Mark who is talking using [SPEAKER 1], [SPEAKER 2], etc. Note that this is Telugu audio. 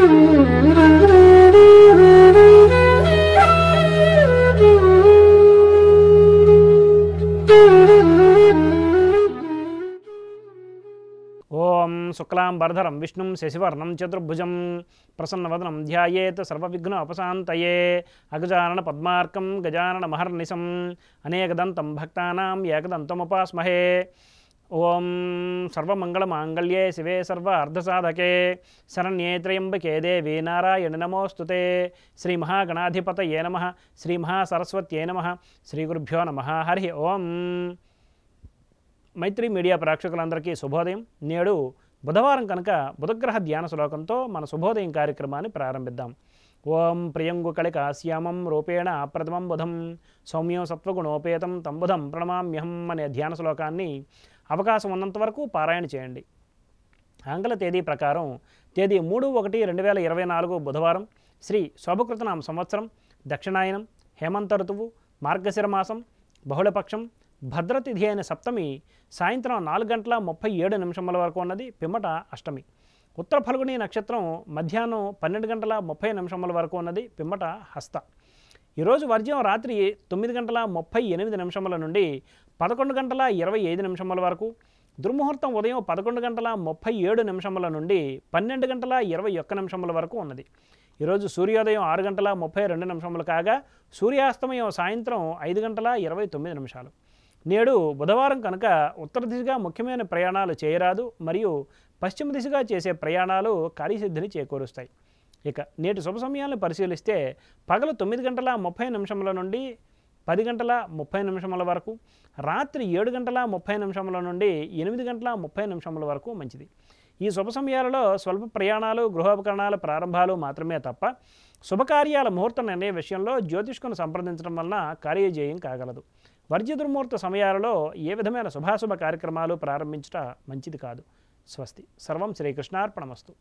[SPEAKER 1] ఓం శుక్లాంబరధరం విష్ణుం శశివర్ణం చతుర్భుజం ప్రసన్నవదనం ధ్యాయేత్ సర్వవిఘ్నోపశాంతయే అగజానన పద్మార్కం గజానన మహర్నిశం అనేకదంతం భక్తానాం ఏకదంతముపాస్మహే. ఓం సర్వమంగళమాంగళ్యే శివే సర్వార్ధసాధకే శరణ్యే త్రయంబకే దేవీ నారాయణి నమోస్తుతే. శ్రీ మహాగణాధిపతయే నమః. శ్రీ మహాసరస్వత్యై నమః. శ్రీ గురుభ్యో నమః. హరి ఓం. మైత్రి మీడియా ప్రేక్షకులందరికీ శుభోదయం. నేడు బుధవారం కనుక బుధగ్రహ ధ్యాన శ్లోకంతో మన శుభోదయం కార్యక్రమాన్ని ప్రారంభిద్దాం. ఓం ప్రియంగుకళికాశ్యామం రూపేణ ప్రథమం బుధం సౌమ్యం సత్వగుణోపేతం తం బుధం ప్రణమామ్యహం అనే ధ్యాన శ్లోకాన్ని అవకాశం ఉన్నంత వరకు పారాయణ చేయండి. ఆంగ్ల తేదీ ప్రకారం తేదీ 3/1/2024 బుధవారం, శ్రీ శోభకృతనామ సంవత్సరం, దక్షిణాయనం, హేమంత ఋతువు, మార్గశిర మాసం, బహుళపక్షం, భద్రతిథి అయిన సప్తమి సాయంత్రం 4:37 వరకు ఉన్నది. పిమ్మట అష్టమి. ఉత్తర ఫల్గుని నక్షత్రం మధ్యాహ్నం 12:30 వరకు ఉన్నది. పిమ్మట హస్త. ఈరోజు వర్జ్యం రాత్రి 9:38 నుండి 11:25 వరకు, దుర్ముహూర్తం ఉదయం 11:37 నుండి 12:21 వరకు ఉన్నది. ఈరోజు సూర్యోదయం 6:32 కాగా సూర్యాస్తమయం సాయంత్రం 5:29. నేడు బుధవారం కనుక ఉత్తర దిశగా ముఖ్యమైన ప్రయాణాలు చేయరాదు మరియు పశ్చిమ దిశగా చేసే ప్రయాణాలు కార్యసిద్ధిని చేకూరుస్తాయి. ఇక నేటి శుభ సమయాలను పరిశీలిస్తే పగలు 9:30 నుండి 10:30 వరకు, రాత్రి 7:30 నుండి 8:30 వరకు మంచిది. ఈ శుభ సమయాలలో స్వల్ప ప్రయాణాలు, గృహోపకరణాల ప్రారంభాలు మాత్రమే తప్ప శుభకార్యాల ముహూర్త నిర్ణయ విషయంలో జ్యోతిష్కును సంప్రదించడం వలన కార్యజయం కాగలదు. వర్జ్య దుర్ముహూర్త సమయాలలో ఏ విధమైన శుభాశుభ కార్యక్రమాలు ప్రారంభించట మంచిది కాదు. స్వస్తి. సర్వం శ్రీకృష్ణార్పణమస్తు.